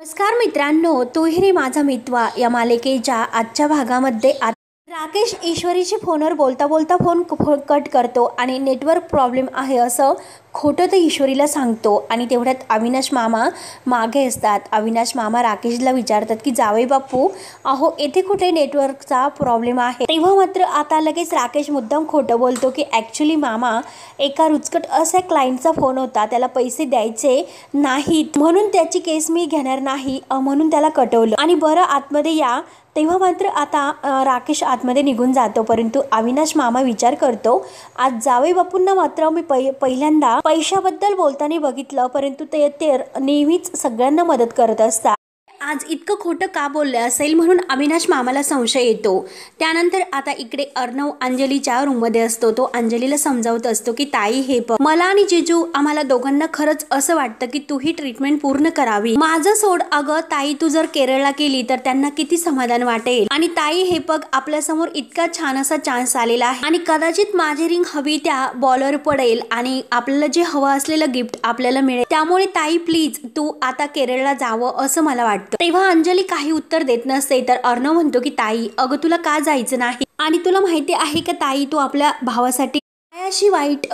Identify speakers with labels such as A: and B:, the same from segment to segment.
A: नमस्कार मित्रांनो, तू ही रे माझा मितवा या मालिकेच्या आजच्या भागामध्ये राकेश ईश्वरीशी फोनवर बोलता बोलता फोन कट करतो आणि नेटवर्क प्रॉब्लेम आहे असं खोटं ते ईश्वरीला सांगतो। आणि तेवढ्यात अविनाश मामा मागे असतात। अविनाश मामा राकेशला विचारतात की जावई बापू, अहो येथे कुठे नेटवर्कचा प्रॉब्लेम आहे। तेव्हा मात्र आता लगेच राकेश मुद्दाम खोटं बोलतो की ॲक्च्युली मामा एका रुचकट असा क्लायंटचा फोन होता, त्याला पैसे द्यायचे नाहीत म्हणून त्याची केस मी घेणार नाही म्हणून त्याला कटवलं आणि बरं आतमध्ये या। तेव्हा मात्र आता राकेश आतमध्ये निघून जातो, परंतु अविनाश मामा विचार करतो आज जावई बापूंना मात्र मी पहिल्यांदा पैशाबद्दल बोलताना बघितलं, परंतु ते नेहमीच सगळ्यांना मदत करत असतात। आज इतकं खोटं का बोलले असेल म्हणून अविनाश मामाला संशय येतो। त्यानंतर आता इकडे अर्णव अंजलीच्या रूममध्ये असतो। तो अंजलीला समजावत असतो की ताई हे मला आणि जिजू आम्हाला दोघांना खरंच असं वाटतं की तू ही ट्रीटमेंट पूर्ण करावी। माझं सोड, अगं ताई तू जर केरळला केली तर त्यांना किती समाधान वाटेल। आणि ताई हे बघ आपल्या समोर इतका छान असा चान्स आलेला आहे आणि कदाचित माझी रिंग हवी त्या बॉलर पडेल आणि आपल्याला जे हवं असलेलं गिफ्ट आपल्याला मिळेल। त्यामुळे ताई प्लीज तू आता केरळला जावं असं मला वाटतं। तेव्हा अंजली काही उत्तर देत नसते तर अर्णव म्हणतो की ताई अगं तुला का जायचं नाही आणि तुला माहिती आहे का ताई तू आपल्या भावासाठी काय अशी वाईट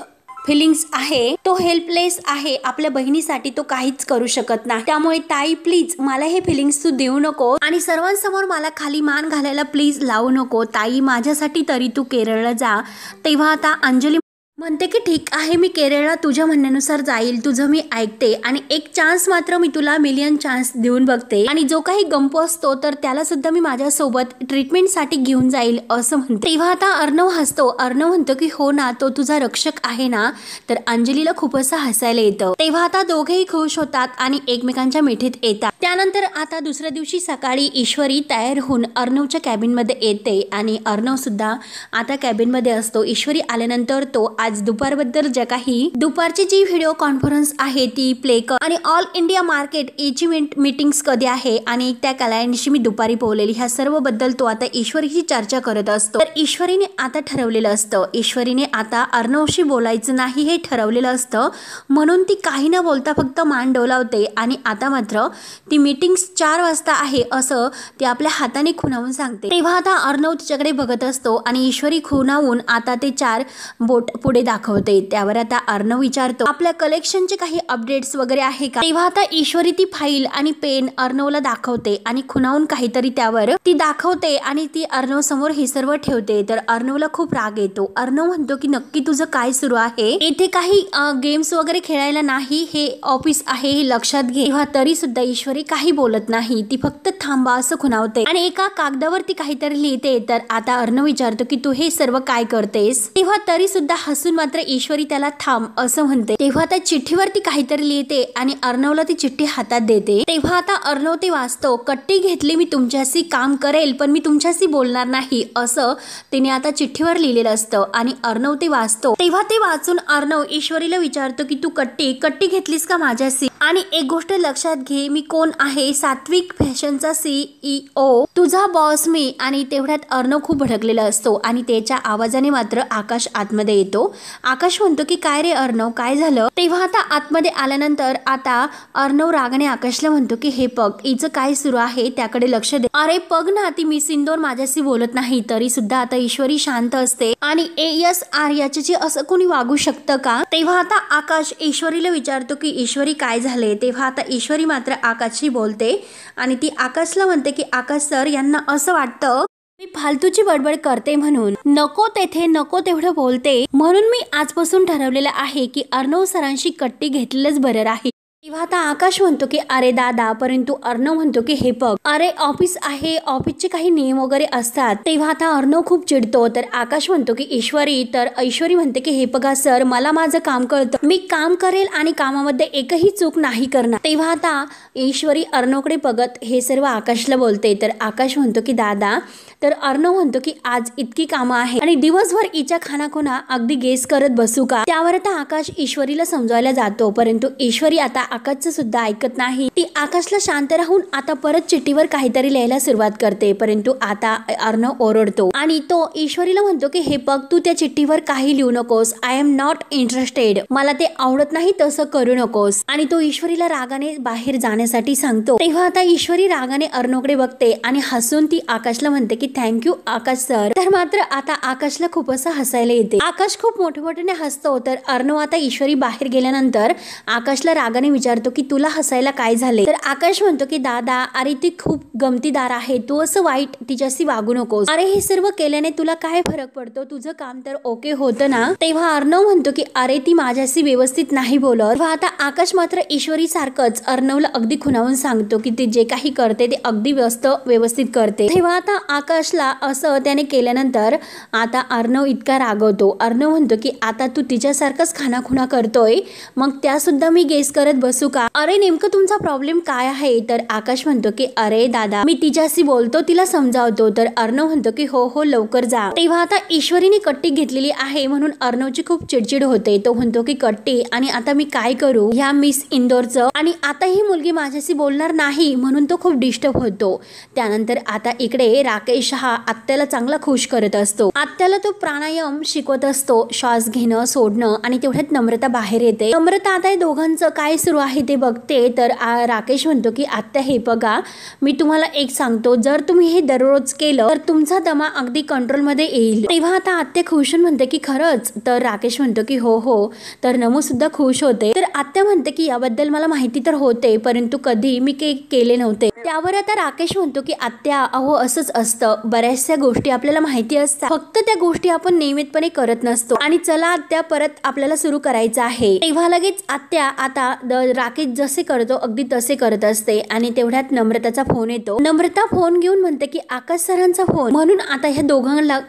A: फिलिंग्स आहे, तो हेल्पलेस आहे, आपल्या बहिणीसाठी तो काहीच करू शकत नाही। त्यामुळे ताई प्लीज मला हे फिलिंग्स तू देऊ नको आणि सर्वांसमोर मला खाली मान घालायला प्लीज लावू नको। ताई माझ्यासाठी तरी तू केरळला जा। तेव्हा आता अंजली म्हणते की ठीक आहे मी केरळला तुझ्या म्हणण्यानुसार जाईल, तुझं मी ऐकते आणि एक चान्स मात्र मी तुला मिलियन चान्स देऊन बघते आणि जो काही गंपो असतो तर त्याला सुद्धा मी माझ्यासोबत ट्रीटमेंटसाठी घेऊन जाईल असं म्हणते। तेव्हा आता अर्णव हसतो। अर्णव म्हणतो की हो ना, तो तुझा रक्षक आहे ना। तर अंजलीला खूप असं हसायला येतं। तेव्हा आता दोघेही खुश होतात आणि एकमेकांच्या मिठीत येतात। त्यानंतर आता दुसऱ्या दिवशी सकाळी ईश्वरी तयार होऊन अर्णवच्या कॅबिनमध्ये येते आणि अर्णव सुद्धा आता कॅबिनमध्ये असतो। ईश्वरी आल्यानंतर तो आज दुपारबद्दल जे काही दुपारची जी व्हिडिओ कॉन्फरन्स आहे ती प्ले कर आणि ऑल इंडिया मार्केट याची मीटिंग्स कधी आहे आणि त्या क्लायंटशी मी दुपारी बोललेली ह्या सर्व बद्दल तो आता ईश्वरीची चर्चा करत असतो। तर ईश्वरीने आता ठरवलेलं असतं, ईश्वरीने आता अर्णवशी बोलायचं नाही हे ठरवलेलं असतं म्हणून ती काही न बोलता फक्त मान डोलावते आणि आता मात्र ती मीटिंग्स 4 वाजता आहे असं ती आपल्या हाताने खुणावून सांगते। तेव्हा आता अर्णव तिच्याकडे बघत असतो आणि ईश्वरी खुणावून आता ते 4 बोट पुढे दाखवते। त्यावर आता अर्णव विचारतो आपल्या कलेक्शनचे काही अपडेट्स वगैरे आहे का। तेव्हा आता ईश्वरी ती फाईल आणि पेन अर्णवला दाखवते आणि खुणावून काहीतरी त्यावर ती दाखवते आणि ती अर्णव समोर हे सर्व ठेवते। तर अर्णवला खूप राग येतो। अर्णव म्हणतो की नक्की तुझं काय सुरू आहे, येथे काही गेम्स वगैरे खेळायला नाही, हे ऑफिस आहे हे लक्षात घे। तेव्हा तरी सुद्धा ईश्वरी काही बोलत नाही, ती फक्त थांबा असं खुणावते आणि एका कागदावरती काहीतरी लिहिते। तर आता अर्णव विचारतो की तू हे सर्व काय करतेस। तेव्हा तरी सुद्धा हसून मात्र ईश्वरी त्याला थांब असं म्हणते। तेव्हा त्या चिठ्ठीवरती काहीतरी लिहिते आणि अर्णवला ती चिठ्ठी हातात देते। तेव्हा आता अर्णव ते वाचतो, कट्टी घेतली मी तुमच्याशी काम करेल पण मी तुमच्याशी बोलणार नाही असं तिने आता चिठ्ठीवर लिहिलेलं असतं आणि अर्णव ते वाचतो। तेव्हा ते वाचून अर्णव ईश्वरीला विचारतो की तू कट्टी घेतलीस का माझ्याशी आणि एक गोष्ट लक्षात घे मी कोण आहे, सात्विक फॅशनचा CEO, तुझा बॉस मी। आणि तेवढ्यात अर्णव खूप भडकलेला असतो आणि त्याच्या आवाजाने मात्र आकाश आतमध्ये येतो। आकाश म्हणतो की काय रे अर्णव काय झालं। तेव्हा आता आतमध्ये आल्यानंतर आता अर्णव रागाने आकाशला म्हणतो की हे पग हिचं काय सुरू आहे त्याकडे लक्ष दे। अरे पग ना, ती मिस इंदोर माझ्याशी बोलत नाही। तरी सुद्धा आता ईश्वरी शांत असते आणि ASR याच्याशी असं कोणी वागू शकतं का। तेव्हा आता आकाश ईश्वरीला विचारतो की ईश्वरी काय झाले। तेव्हा आता ईश्वरी मात्र आकाशशी बोलते आणि ती आकाशला म्हणते की आकाश सर यांना असं वाटतं मी फालतूची बडबड करते म्हणून, नको तेथे नको तेवढं बोलते म्हणून मी आजपासून ठरवलेलं आहे की अर्णव सरांशी कट्टी घेतलेलंच बरं राहील। तेव्हा आता आकाश म्हणतो की अरे दादा, परंतु अर्णव म्हणतो की हे बघ अरे ऑफिस आहे, ऑफिसचे काही नियम वगैरे असतात। तेव्हा आता अर्णव खूप चिडतो। तर आकाश म्हणतो की ईश्वरी, तर ईश्वरी म्हणते की हे बघा सर मला माझं काम कळतं, मी काम करेल आणि कामामध्ये एकही चूक नाही करणार। तेव्हा आता ईश्वरी अर्णवकडे बघत हे सर्व आकाशला बोलते। तर आकाश म्हणतो की दादा, तर अर्णव म्हणतो की आज इतकी कामं आहे आणि दिवसभर हिच्या खानाखुणा अगदी गेस करत बसू का। त्यावर आता आकाश ईश्वरीला समजावला जातो, परंतु ईश्वरी आता आकाशचं सुद्धा ऐकत नाही. ती आकाशला शांत राहून आता परत चिठ्ठीवर काहीतरी लिहायला सुरुवात करते. परंतु आता अर्णव ओरडतो आणि तो ईश्वरीला म्हणतो की हे बघ, तू त्या चिठ्ठीवर काही लिहू नकोस. I am not interested. मला ते आवडत नाही, तसं करू नकोस. आणि तो ईश्वरीला रागाने बाहेर जाण्यासाठी सांगतो. तेव्हा आता ईश्वरी रागाने अर्णवकडे बघते आणि हसून ती आकाशला म्हणते की थँक्यू आकाश सर. तर मात्र आता आकाशला खूप असं हसायला येते. आकाश खूप मोठमोठ्याने हसतो. तर अर्णव आता ईश्वरी बाहेर गेल्यानंतर आकाशला रागाने विचारतो की तुला हसायला काय झाले. तर आकाश म्हणतो की दादा, अरे ती खूप गमतीदार आहे, तू असं वाईट तिच्याशी वागू नकोस. अरे हे सर्व केल्याने तुला काय फरक पडतो, तुझं काम तर ओके होतं ना. तेव्हा अर्णव म्हणतो की अरे ती माझ्याशी व्यवस्थित नाही बोलत. तेव्हा आता आकाश मात्र ईश्वरी सारखंच अर्णवला अगदी खुणावून सांगतो की ती जे काही करते ते अगदी व्यवस्थित करते. तेव्हा आता आकाशला असं त्याने केल्यानंतर आता अर्णव इतका रागवतो. अर्णव म्हणतो की आता तू तिच्यासारखंच खानाखुणा करतोय, मग त्या सुद्धा मी गेस करत बसू का. अरे नेमकं तुमचा प्रॉब्लेम काय आहे. तर आकाश म्हणतो की अरे दादा, मी तिच्याशी बोलतो, तिला समजावतो. तर अर्णव म्हणतो की हो हो लवकर जा. तेव्हा आता ईश्वरीने कट्टी घेतलेली आहे म्हणून अर्णवची खूप चिडचिड होते. तो म्हणतो की कट्टी, आणि आता मी काय करू ह्या मिस इंदोरचं, आणि आता ही मुलगी माझ्याशी बोलणार नाही म्हणून तो खूप डिस्टर्ब होतो. त्यानंतर आता इकडे राकेश हा आत्याला चांगला खुश करत असतो. आत्याला तो प्राणायाम शिकवत असतो, श्वास घेणं सोडणं. आणि तेवढ्यात नम्रता बाहेर येते. नम्रता आता दोघांचं काय सुरू आहे ते बघते. तर राकेश म्हणतो की आत्या हे बघा, मी तुम्हाला एक सांगतो, जर तुम्ही हे दररोज केलं तर तुमचा दमा अगदी कंट्रोलमध्ये येईल. तेव्हा आता आत्या खुश म्हणते की खरंच. तर राकेश म्हणतो की हो हो. तर नमू सुद्धा खुश होते. तर आत्या म्हणते की याबद्दल मला माहिती तर होते, परंतु कधी मी केले नव्हते. त्यावर आता राकेश म्हणतो की आत्या, अहो असंच असतं, बऱ्याचशा गोष्टी आपल्याला माहिती असतात, फक्त त्या गोष्टी आपण नियमितपणे करत नसतो. आणि चला आत्या, परत आपल्याला सुरू करायचं आहे. तेव्हा लगेच आत्या आता राकेश जसे करतो अगदी तसे करत असते. आणि तेवढ्यात नम्रताचा फोन येतो. नम्रता फोन घेऊन म्हणते की आकाश सरांचा फोन. म्हणून आता ह्या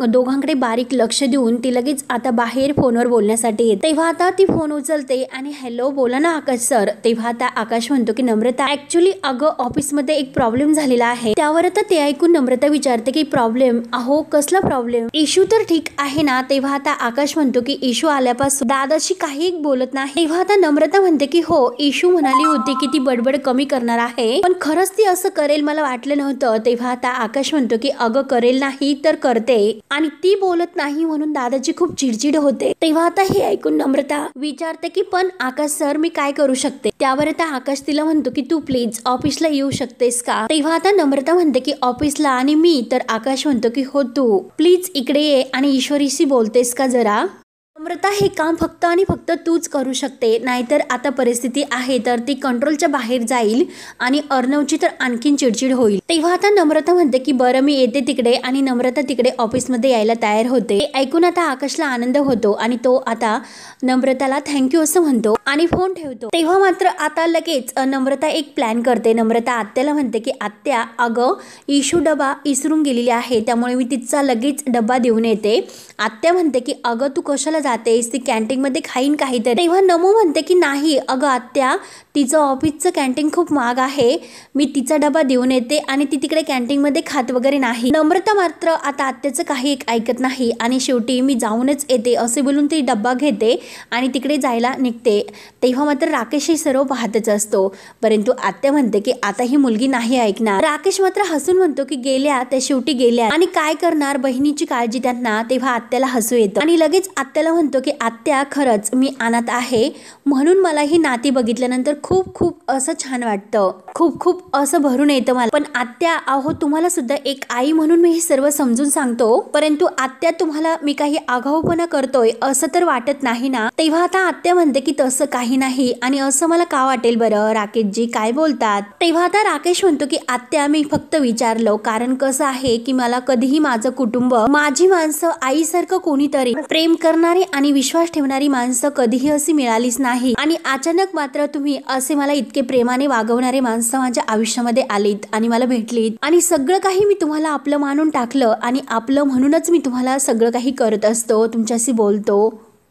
A: दोघांकडे बारीक लक्ष देऊन ती लगेच आता बाहेर फोनवर बोलण्यासाठी येते. तेव्हा आता ती फोन उचलते आणि हॅलो बोला ना आकाश सर. तेव्हा आता आकाश म्हणतो की नम्रता, ऍक्च्युली अगं ऑफिसमध्ये एक प्रॉब्लेम झालेला आहे. त्यावर आता ते ऐकून नम्रता विचारते की प्रॉब्लेम, अहो कसला प्रॉब्लेम, इशू तर ठीक आहे ना. तेव्हा आता आकाश म्हणतो की इशू आल्यापासून दादाशी काही बोलत नाही. तेव्हा आता नम्रता म्हणते की हो, इशू म्हणाली होती की ती बडबड कमी करणार आहे, पण खरंच ती असं करेल मला वाटलं नव्हतं. तेव्हा आता आकाश म्हणतो की अगं करेल नाही तर करते, आणि ती बोलत नाही म्हणून दादाची खूप चिडचिड होते. तेव्हा आता हे ऐकून नम्रता विचारते की पण आकाश सर मी काय करू शकते. त्यावर आता आकाश तिला म्हणतो की तू प्लीज ऑफिसला येऊ शकतेस का. तेव्हा आता नम्रता म्हणते की ऑफिसला, आणि मी. तर आकाश म्हणतो की हो, तू प्लीज इकडे ये आणि ईश्वरीशी बोलतेस का जरा. नम्रता, हे काम फक्त आणि फक्त तूच करू शकते, नाहीतर आता परिस्थिती आहे तर ती कंट्रोलच्या बाहेर जाईल आणि अर्णवची तर आणखीन चिडचिड होईल. तेव्हा आता नम्रता म्हणते की बरं मी येते तिकडे. आणि नम्रता तिकडे ऑफिसमध्ये यायला तयार होते. ऐकून आता आकाशला आनंद होतो आणि तो आता नम्रताला थँक्यू असं म्हणतो आणि फोन ठेवतो. तेव्हा मात्र आता लगेच नम्रता एक प्लॅन करते. नम्रता आत्याला म्हणते की आत्या, अगं इशू डबा विसरून गेलेली आहे, त्यामुळे मी तिचा लगेच डबा देऊन येते. आत्या म्हणते की अगं तू कशाला जातेस, ती कॅन्टीन मध्ये खाईन काहीतरी. तेव्हा नमू म्हणते की नाही अगं आत्या, तिचं ऑफिसचं कॅन्टीन खूप महाग आहे, मी तिचा डबा देऊन येते आणि ती तिकडे कॅन्टीन मध्ये खात वगैरे नाही. नम्रता मात्र आता आत्याचं काही ऐकत नाही आणि शेवटी मी जाऊनच येते असे बोलून ती डब्बा घेते आणि तिकडे जायला निघते. तेव्हा मात्र राकेश हे सर्व पाहतच असतो, परंतु आत्या म्हणते की आता ही मुलगी नाही ऐकणार. राकेश मात्र हसून म्हणतो की गेल्या त्या शेवटी गेल्या, आणि काय करणार, बहिणीची काळजी त्यांना. तेव्हा आत्याला हसू येतं आणि लगेच आत्याला म्हणतो की आत्या, खरंच मी अनाथ आहे, म्हणून मला ही नाती बघितल्यानंतर खूप खूप असं छान वाटतं, खूप खूप असं भरून येतं मला. पण आत्या, अहो तुम्हाला सुद्धा एक आई म्हणून मी हे सर्व समजून सांगतो, परंतु आत्या तुम्हाला मी काही आगाऊपणा करतोय असं तर वाटत नाही ना. तेव्हा आता आत्या म्हणते की तसं काही नाही, आणि असं मला का वाटेल बरं, राकेशजी काय बोलतात. तेव्हा आता राकेश म्हणतो की आत्या, मी फक्त विचारलं, कारण कसं आहे की मला कधीही माझं कुटुंब, माझी माणसं, आईसारखं कोणीतरी प्रेम करणारी आणि विश्वास ठेवणारी माणसं कधीही अशी मिळालीच नाही, आणि अचानक मात्र तुम्ही असे मला इतके प्रेमाने वागवणारे माणसं माझ्या आयुष्यामध्ये आलीत आणि मला भेटलीत, आणि सगळं काही मी तुम्हाला आपलं मानून टाकलं, आणि आपलं म्हणूनच मी तुम्हाला सगळं काही करत असतो, तुमच्याशी बोलतो.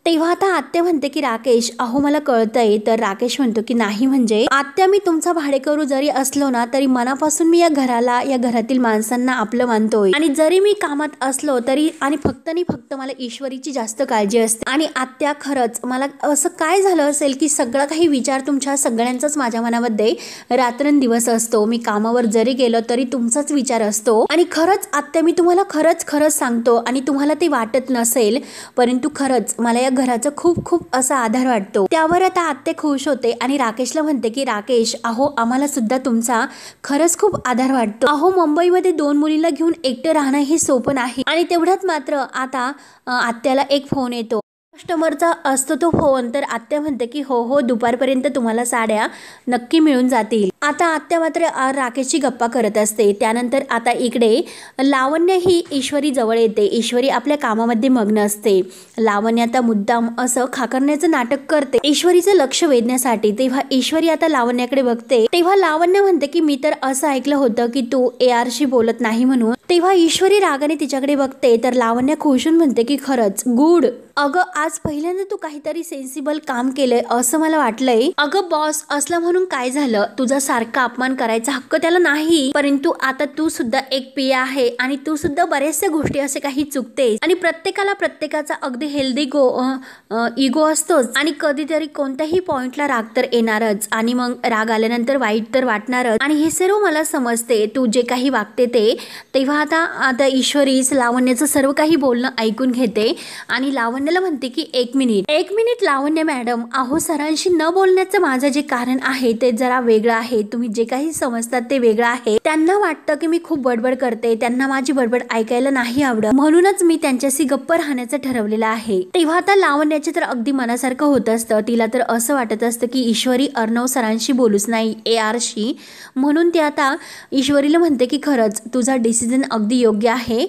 A: तेव्हा आता आत्या म्हणते की राकेश अहो मला कळतंय. तर राकेश म्हणतो की नाही म्हणजे आत्या मी तुमचा भाडेकरू जरी असलो ना तरी मनापासून मी या घराला या घरातील माणसांना आपलं मानतोय आणि जरी मी कामात असलो तरी आणि फक्त मला ईश्वरीची जास्त काळजी असते. आणि आत्या खरंच मला असं काय झालं असेल की सगळं काही विचार तुमच्या सगळ्यांचाच माझ्या मनामध्ये रात्रंदिवस असतो. मी कामावर जरी गेलो तरी तुमचाच विचार असतो. आणि खरंच आत्या मी तुम्हाला खरंच सांगतो आणि तुम्हाला ते वाटत नसेल परंतु खरंच मला या घराचा खूप असा आधार वाटतो. त्यावर आता आत्या खुश होते आणि राकेशला म्हणते की राकेश अहो आम्हाला सुद्धा तुमचा खरंच खूप आधार वाटतो. अहो मुंबईमध्ये 2 मुलीला घेऊन एकटं राहणं हे सोपं नाही. आणि तेवढ्यात मात्र आता आत्याला एक फोन येतो. कस्टमरचा असतो तो फोन. तर आत्या म्हणते की हो दुपारपर्यंत तुम्हाला साड्या नक्की मिळून जातील. आता आत्या मात्र राकेशची गप्पा करत असते. त्यानंतर आता इकडे लावण्य ही ईश्वरी जवळ येते. ईश्वरी आपल्या कामामध्ये मग्न असते. लावण्य आता मुद्दाम असं खाकरण्याचं नाटक करते ईश्वरीचं लक्ष वेधण्यासाठी. तेव्हा ईश्वरी आता लावण्याकडे बघते. तेव्हा लावण्य म्हणते की मी तर असं ऐकलं होतं की तू ARशी बोलत नाही म्हणून. तेव्हा ईश्वरी रागाने तिच्याकडे बघते. तर लावण्य खुशून म्हणते की खरंच गुड. अगं आज पहिल्यांदा तू काहीतरी सेन्सिबल काम केलंय असं मला वाटलंय. अगं बॉस असला म्हणून काय झालं, तुझा सारखा अपमान करायचा हक्क त्याला नाही. परंतु आता तू सुद्धा एक पिया आहे आणि तू सुद्धा बऱ्याचशा गोष्टी असे काही चुकतेस आणि प्रत्येकाला प्रत्येकाचा अगदी हेल्दी इगो असतोच आणि कधीतरी कोणत्याही पॉइंटला राग तर येणारच आणि मग राग आल्यानंतर वाईट तर वाटणारच. आणि हे सर्व मला समजते तू जे काही वागते ते. तेव्हा आता ईश्वरीच लावण्याचं सर्व काही बोलणं ऐकून घेते आणि लावण्याला म्हणते की एक मिनिट लावण्य मॅडम अहो सरांशी न बोलण्याचं माझं जे कारण आहे ते जरा वेगळं आहे. तुम्ही जे काही समजतात ते वेगळं आहे. त्यांना वाटतं की मी खूप बडबड करते. त्यांना माझी बडबड ऐकायला नाही आवडत म्हणूनच मी त्यांच्याशी गप्प राहण्याचं ठरवलेलं आहे. तेव्हा आता लावण्याचे तर अगदी मनासारखं होत असतं. तिला तर असं वाटत असतं की ईश्वरी अर्णव सरांशी बोलूच नाही ARशी. म्हणून ती आता ईश्वरीला म्हणते की खरंच तुझा डिसिजन अगदी योग्य आहे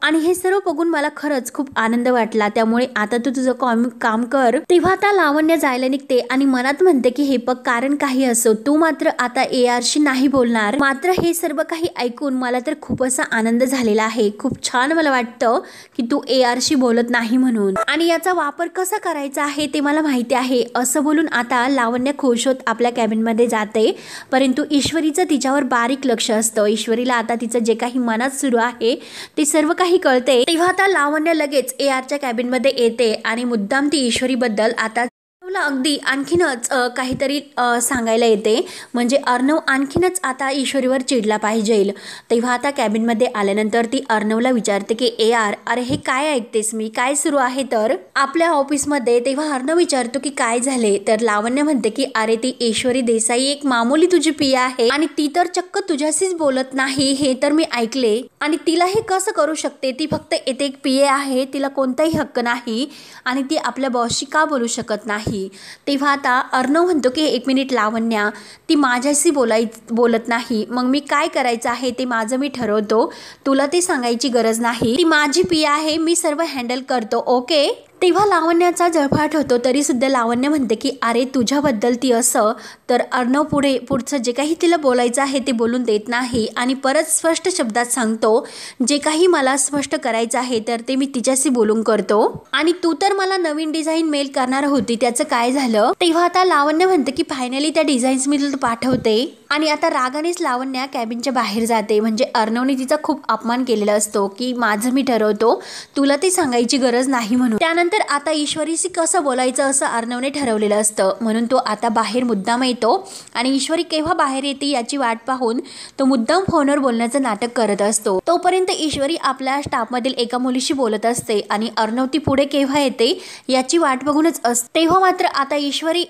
A: आणि हे सर्व बघून मला खरंच खूप आनंद वाटला. त्यामुळे आता तू तुझं काम कर. तेव्हा आता लावण्य जायला निघते आणि मनात म्हणते की हे बघ कारण काही असो तू मात्र आता ARशी नाही बोलणार. मात्र हे सर्व काही ऐकून मला तर खूप असा आनंद झालेला आहे. खूप छान मला वाटतं की तू ARशी बोलत नाही म्हणून आणि याचा वापर कसा करायचा आहे ते मला माहिती आहे. असं बोलून आता लावण्य खुश होत आपल्या कॅबिनमध्ये जाते. परंतु ईश्वरीचं तिच्यावर बारीक लक्ष असतं. ईश्वरीला आता तिचं जे काही मनात सुरू आहे ते सर्व काही कळते. तेव्हा आता लावण्य लगेच ARच्या कॅबिन मध्ये येते आणि मुद्दाम ती ईश्वरी बद्दल आता अगदी आणखीनच काहीतरी सांगायला येते. म्हणजे अर्णव आणखीनच आता ईश्वरीवर चिडला पाहिजे. तेव्हा आता कॅबिनमध्ये आल्यानंतर ती अर्णवला विचारते की AR अरे हे काय ऐकतेस मी, काय सुरू आहे तर आपल्या ऑफिसमध्ये. तेव्हा अर्णव विचारतो की काय झाले. तर लावण्य म्हणते की अरे ती ईश्वरी देसाई एक मामूली तुझी पिया आहे आणि ती तर चक्क तुझ्याशीच बोलत नाही हे तर मी ऐकले आणि तिला हे कसं करू शकते. ती फक्त येथे एक पिया आहे, तिला कोणताही हक्क नाही आणि ती आपल्या बॉसशी का बोलू शकत नाही. तेव्हा आता अर्णव म्हणतो की एक मिनिट लावण्या ती माझ्याशी बोलत नाही मग मी काय करायचं आहे ते माझं मी ठरवतो. तुला ते सांगायची गरज नाही. ती माझी पिया आहे, मी सर्व हँडल करतो ओके. तेव्हा लावण्याचा जळफाट होतो तरी सुद्धा लावण्य म्हणते की अरे तुझ्याबद्दल ती असं. तर अर्णव पुढचं जे काही तिला बोलायचं आहे ते बोलून देत नाही आणि परत स्पष्ट शब्दात सांगतो जे काही मला स्पष्ट करायचं आहे तर ते मी तिच्याशी बोलून करतो. आणि तू तर मला नवीन डिझाईन मेल करणार होती त्याचं काय झालं. तेव्हा आता लावण्य म्हणते की फायनली त्या डिझाईन्स मी तुला पाठवते. आणि आता रागानेच लावण्या कॅबिनच्या बाहेर जाते. म्हणजे अर्णवने तिचा खूप अपमान केलेला असतो की माझं मी ठरवतो, तुला ते सांगायची गरज नाही म्हणून. त्यानंतर आता ईश्वरीशी कसं बोलायचं असं अर्णवने ठरवलेलं असतं. म्हणून तो आता बाहेर मुद्दाम येतो आणि ईश्वरी केव्हा बाहेर येते याची वाट पाहून तो मुद्दाम फोनवर बोलण्याचं नाटक करत असतो. तोपर्यंत ईश्वरी आपल्या स्टाफमधील एका मुलीशी बोलत असते आणि अर्णव ती पुढे केव्हा येते याची वाट बघूनच असते. तेव्हा मात्र आता ईश्वरी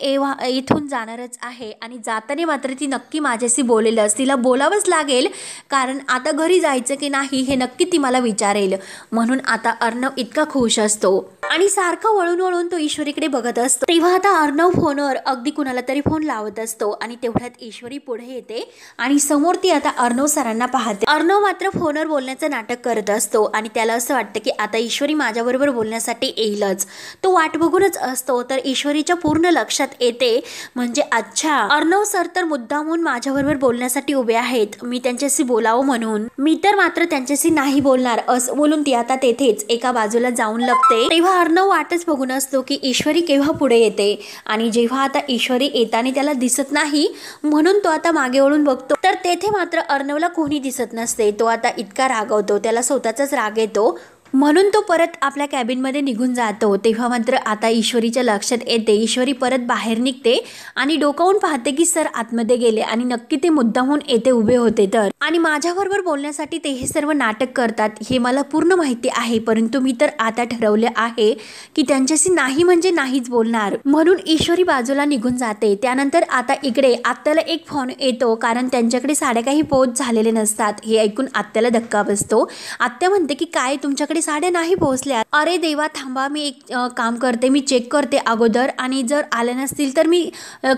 A: इथून जाणारच आहे आणि जाताना मात्र ती नक्की माझ्याशी बोलेलच. तिला बोलावंच लागेल कारण आता घरी जायचं की नाही हे नक्की ती मला विचारेल. म्हणून आता अर्णव इतका खुश असतो आणि सारखं वळून तो ईश्वरीकडे बघत असतो. तेव्हा आता अर्णव फोनवर अगदी कुणाला तरी फोन लावत असतो आणि तेवढ्यात ईश्वरी पुढे येते आणि समोर ती आता अर्णव सरांना पाहते. अर्णव मात्र फोनवर बोलण्याचं नाटक करत असतो आणि त्याला असं वाटतं की आता ईश्वरी माझ्याबरोबर बोलण्यासाठी येईलच. तो वाट बघूनच असतो. तर ईश्वरीच्या पूर्ण लक्षात येते म्हणजे अच्छा अर्णव सर तर मुद्दामून माझ्याबरोबर बोलण्यासाठी उभे आहेत, मी त्यांच्याशी बोलावं म्हणून. मी तर मात्र त्यांच्याशी नाही बोलणार असं बोलून ती आता तेथेच एका बाजूला जाऊन लपते. तेव्हा अर्णव वाटच बघून असतो की ईश्वरी केव्हा पुढे येते आणि जेव्हा आता ईश्वरी येताना त्याला दिसत नाही म्हणून तो आता मागे वळून बघतो तर तेथे मात्र अर्णवला कोणी दिसत नसते। तो आता इतका रागवतो, त्याला स्वतःचाच राग येतो म्हणून तो परत आपल्या कॅबिनमध्ये निघून जातो। तेव्हा मात्र आता ईश्वरीच्या लक्षात येते, ईश्वरी परत बाहेर निघते आणि डोकावून पाहते की सर आतमध्ये गेले आणि नक्की ते मुद्दामून येते उभे होते तर आणि माझ्याबरोबर बोलण्यासाठी ते हे सर्व नाटक करतात हे मला पूर्ण माहिती आहे, परंतु मी तर आता ठरवले आहे की त्यांच्याशी नाही म्हणजे नाहीच बोलणार। म्हणून ईश्वरी बाजूला निघून जाते। त्यानंतर आता इकडे आत्याला एक फोन येतो कारण त्यांच्याकडे साड्या काही पोहोच झालेले नसतात। हे ऐकून आत्याला धक्का बसतो। आत्या म्हणते की काय तुमच्याकडे साड्या नाही पोहोचल्या? अरे देवा थांबा, मी एक काम करते, मी चेक करते अगोदर आणि जर आल्या नसतील तर मी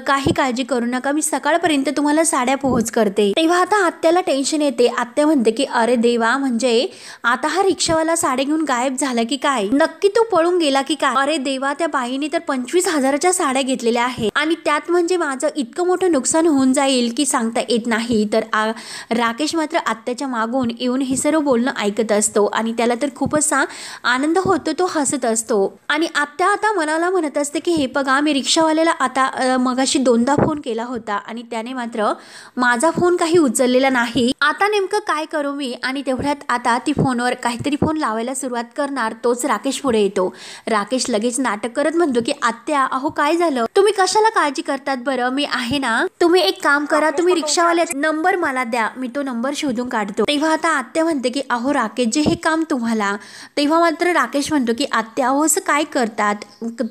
A: काही काळजी करू नका, मी सकाळपर्यंत तुम्हाला साड्या पोहोच करते। तेव्हा आता आत्याला टेन्शन येते। आत्या म्हणते की अरे देवा, म्हणजे आता हा रिक्षावाला साड्या घेऊन गायब झाला की काय? नक्की तो पळून गेला की काय? अरे देवा, त्या बाईने तर 25,000च्या साड्या घेतलेल्या आहेत आणि त्यात म्हणजे माझं इतकं मोठं नुकसान होऊन जाईल की सांगता येत नाही। तर राकेश मात्र आत्याच्या मागून येऊन हे सर्व बोलणं ऐकत असतो आणि त्याला तर खूप असा आनंद होतो, तो हसत असतो आणि आत्या आता मनाला म्हणत असते की हे बघा, मी रिक्षावाल्याला आता मगाशी 2दा फोन केला होता आणि त्याने मात्र माझा फोन काही उचललेला नाही। आता नेमकं काय करू मी? आणि तेवढ्यात आता ती फोनवर काहीतरी फोन लावायला सुरुवात करणार, तोच राकेश पुढे येतो। राकेश लगेच नाटक करत म्हणतो की आत्या अहो काय झालं, तुम्ही कशाला काळजी करतात बरं, मी आहे ना। तुम्ही एक काम करा, तुम्ही रिक्षावाल्याचा नंबर मला द्या, मी तो नंबर शोधून काढतो। तेव्हा आता आत्या म्हणते की अहो राकेश जे हे काम तुम्हाला। तेव्हा मात्र राकेश म्हणतो की आत्या अहो असं काय करतात,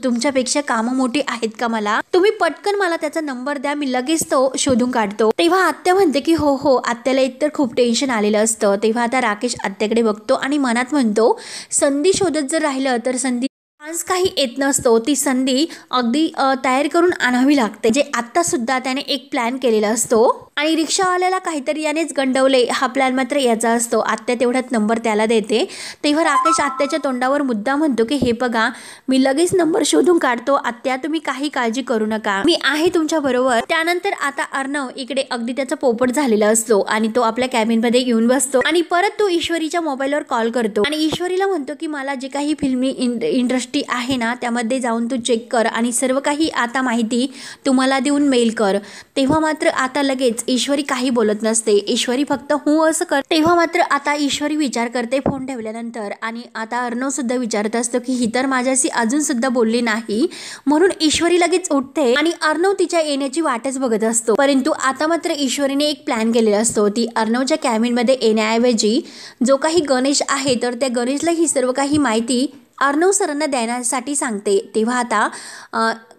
A: तुमच्यापेक्षा कामं मोठी आहेत का मला? तुम्ही पटकन मला त्याचा नंबर द्या, मी लगेच तो शोधून काढतो। तेव्हा आत्या म्हणते की हो हो। आत्याला एकतर खूप टेन्शन आलेलं असतं। तेव्हा आता राकेश आत्याकडे बघतो आणि मनात म्हणतो संधी शोधत जर राहिलं तर संधी चान्स काही येत नसतो, ती संधी अगदी तयार करून आणावी लागते। जे आता सुद्धा त्याने एक प्लॅन केलेला असतो आणि रिक्षावाल्याला काहीतरी यानेच गंडवले, हा प्लॅन मात्र याचा असतो। आत्या तेवढ्यात नंबर त्याला देते। तेव्हा राकेश आत्याच्या तोंडावर मुद्दा म्हणतो की हे बघा, मी लगेच नंबर शोधून काढतो, आत्या तुम्ही काही काळजी करू नका, मी आहे तुमच्या बरोबर। त्यानंतर आता अर्णव इकडे अगदी त्याचा पोपट झालेला असतो आणि तो आपल्या कॅबिनमध्ये येऊन बसतो आणि परत तो ईश्वरीच्या मोबाईलवर कॉल करतो आणि ईश्वरीला म्हणतो की मला जे काही फिल्मी इंडस्ट्री आहे ना त्यामध्ये जाऊन तू चेक कर आणि सर्व काही आता माहिती तुम्हाला देऊन मेल कर। तेव्हा मात्र आता लगेच ईश्वरी काही बोलत नसते, ईश्वरी फक्त हो असं कर। तेव्हा मात्र आता ईश्वरी विचार करते फोन ठेवल्यानंतर आणि आता अर्णव सुद्धा विचारत असतो की ही तर माझ्याशी अजून सुद्धा बोलली नाही, म्हणून ईश्वरी लगेच उठते आणि अर्णव तिच्या येण्याची वाटच बघत असतो। परंतु आता मात्र ईश्वरीने एक प्लॅन केलेला असतो। ती अर्णवच्या कॅबिनमध्ये येण्याऐवजी जो काही गणेश आहे तर त्या गणेशला ही सर्व काही माहिती अर्णव सरांना देण्यासाठी सांगते। तेव्हा आता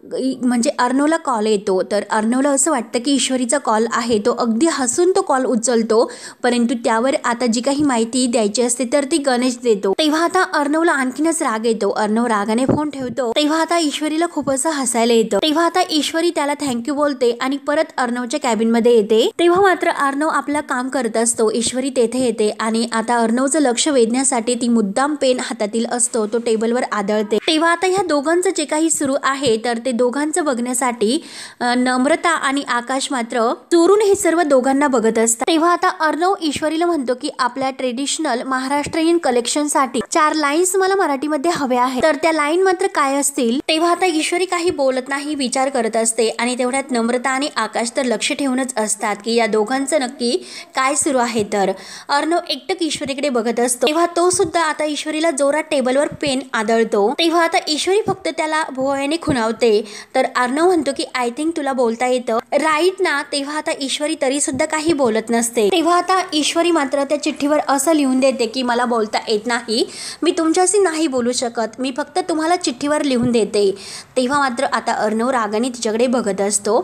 A: म्हणजे अर्णवला कॉल येतो तर अर्णवला असं वाटतं की ईश्वरीचा कॉल आहे, तो अगदी हसून तो कॉल उचलतो, परंतु त्यावर आता जी काही माहिती द्यायची असते तर ती गणेश देतो। तेव्हा आता अर्णवला आणखीनच राग येतो, अर्णव रागाने फोन ठेवतो। तेव्हा आता ईश्वरीला खूप असं हसायला येतं। तेव्हा आता ईश्वरी त्याला थँक्यू बोलते आणि परत अर्णवच्या कॅबिनमध्ये येते। तेव्हा मात्र अर्णव आपलं काम करत असतो, ईश्वरी तेथे येते आणि आता अर्णवचं लक्ष वेधण्यासाठी ती मुद्दाम पेन हातातील असतो तो टेबलवर आदळते। तेव्हा आता ह्या दोघांचं जे काही सुरू आहे तर ते दोघांचं बघण्यासाठी नम्रता आणि आकाश मात्र चोरून हे सर्व दोघांना बघत असतात। तेव्हा आता अर्णव ईश्वरीला म्हणतो की आपल्या ट्रेडिशनल महाराष्ट्रीयन कलेक्शन साठी 4 लाईन्स मला मराठीमध्ये हव्या आहेत, तर त्या लाईन मात्र काय असतील? तेव्हा आता ईश्वरी काही बोलत नाही, विचार करत असते आणि तेवढ्यात नम्रता आणि आकाश तर लक्ष ठेवूनच असतात की या दोघांचं नक्की काय सुरू आहे। तर अर्णव एकटक ईश्वरीकडे बघत असतो। तेव्हा तो सुद्धा आता ईश्वरीला जोरात टेबलवर पेन आदळतो। तेव्हा आता ईश्वरी फक्त त्याला भुवयाने खुणावते तर अर्णव म्हणतो की आय थिंक तुला बोलता येतं राईट ना। तेव्हा आता ईश्वरी तरी सुद्धा काही बोलत नसते। तेव्हा आता ईश्वरी मात्र त्या चिठ्ठीवर असं लिहून देते की मला बोलता येत नाही, मी तुमच्याशी नाही बोलू शकत, मी फक्त तुम्हाला चिठ्ठीवर लिहून देते। तेव्हा मात्र आता अर्णव रागाने तिच्याकडे बघत असतो।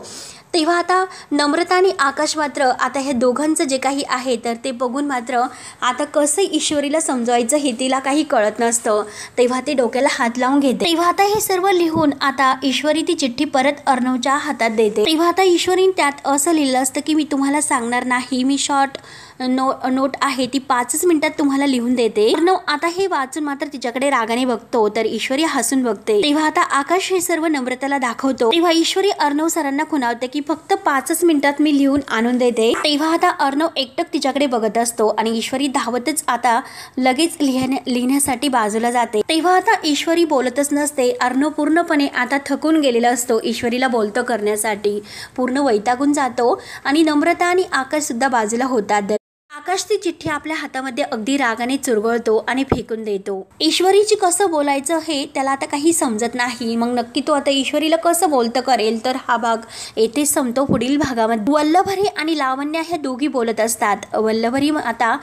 A: तेव्हा आता नम्रता आणि आकाश मात्र आता हे दोघांचं जे काही आहे तर ते बघून मात्र आता कसं ईश्वरीला समजवायचं हे तिला काही कळत नसतं। तेव्हा ते डोक्याला हात लावून घेते। तेव्हा आता हे सर्व लिहून आता ईश्वरी ती चिठ्ठी परत अर्णवच्या हातात देते। तेव्हा आता ईश्वरीने त्यात असं लिहिलं असतं की मी तुम्हाला सांगणार नाही, मी शॉर्ट नोट आहे ती 5च मिनिटात तुम्हाला लिहून देते. अर्णव आता हे वाचून मात्र तिच्याकडे रागाने बघतो तर ईश्वरी हसून बघते. तेव्हा आता आकाश हे सर्व नम्रताला दाखवतो. तेव्हा ईश्वरी अर्णव सरांना खुणावते की फक्त 5च मिनिटात मी लिहून आणून देते. तेव्हा आता अर्णव एकटक तिच्याकडे बघत असतो आणि ईश्वरी धावतच आता लगेच लिहिण्यासाठी बाजूला जाते. तेव्हा आता ईश्वरी बोलतच नसते. अर्णव पूर्णपणे आता थकून गेलेला असतो. ईश्वरीला बोलतो करण्यासाठी पूर्ण वैतागून जातो आणि नम्रता आणि आकाश सुद्धा बाजूला होतात. आकाश ती चिठ्ठी आपल्या हातामध्ये अगदी रागाने चुरगळतो आणि फेकून देतो. ईश्वरीची कसं बोलायचं हे त्याला आता काही समजत नाही. मग नक्की तो आता ईश्वरीला कसं बोलतं करेल तर हा भाग येथेच संपतो. पुढील भागामध्ये वल्लभरी आणि लावण्य ह्या दोघी बोलत असतात. वल्लभरी आता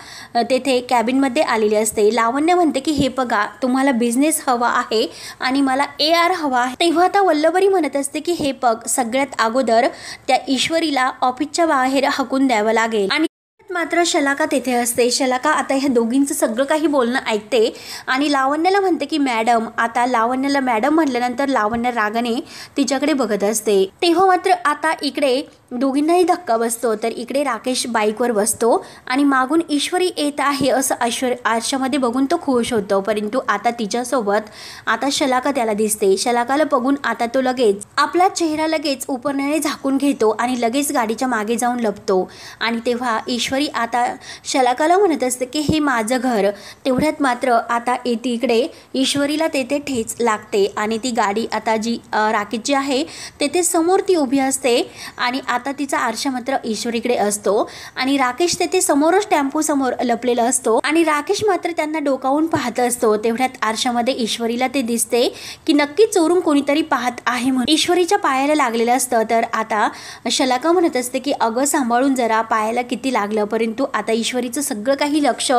A: तेथे कॅबिनमध्ये आलेली असते. लावण्य म्हणते की हे बघा तुम्हाला बिझनेस हवा आहे आणि मला AR हवा आहे. तेव्हा आता वल्लभरी म्हणत असते की हे बघ सगळ्यात अगोदर त्या ईश्वरीला ऑफिसच्या बाहेर हाकून द्यावं लागेल. आणि मात्र शलाका तेथे असते. शलाका आता ह्या दोघींचं सगळं काही बोलणं ऐकते आणि लावण्याला म्हणते की मॅडम. आता लावण्याला मॅडम म्हटल्यानंतर लावण्य रागाने तिच्याकडे बघत असते. तेव्हा मात्र आता इकडे दोघींनाही धक्का बसतो. तर इकडे राकेश बाईकवर बसतो आणि मागून ईश्वरी येत आहे असं आरशामध्ये बघून तो खुश होतो. परंतु आता तिच्यासोबत आता शलाका त्याला दिसते. शलाकाला बघून आता तो लगेच आपला चेहरा लगेच उपरण्याने झाकून घेतो आणि लगेच गाडीच्या मागे जाऊन लपतो. आणि तेव्हा ईश्वरी आता शलाकाला म्हणत असते की हे माझं घर. तेवढ्यात मात्र आता येते इकडे ईश्वरीला तेथे ठेच लागते आणि ती गाडी आता जी राकेशची आहे तेथे समोर ती उभी असते आणि आता तिचा आरशा मात्र ईश्वरीकडे असतो आणि राकेश तेथे समोरच टेम्पो समोर लपलेला असतो आणि राकेश मात्र त्यांना डोकावून पाहत असतो. तेवढ्यात आरशामध्ये ईश्वरीला ते दिसते की नक्की चोरून कोणीतरी पाहत आहे म्हणून ईश्वरीच्या पायाला लागलेलं असतं. तर आता शलाका म्हणत असते की अगं सांभाळून जरा, पायाला किती लागलं. परंतु आता ईश्वरीचं सगळं काही लक्ष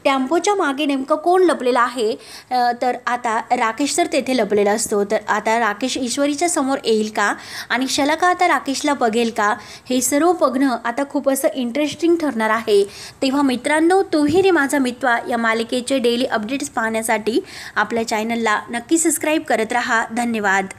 A: टेम्पोच्या मागे नेमकं कोण लपलेलं आहे तर आता राकेश तर तेथे लपलेला असतो. तर आता राकेश ईश्वरीच्या समोर येईल का आणि शलाका आता राकेशला बघेल का हे सर्व बघणं आता खूप असं इंटरेस्टिंग ठरणार आहे. तेव्हा मित्रांनो तूही रे माझा मित्र या मालिकेचे डेली अपडेट्स पाहण्यासाठी आपल्या चॅनलला नक्की सबस्क्राईब करत राहा. धन्यवाद.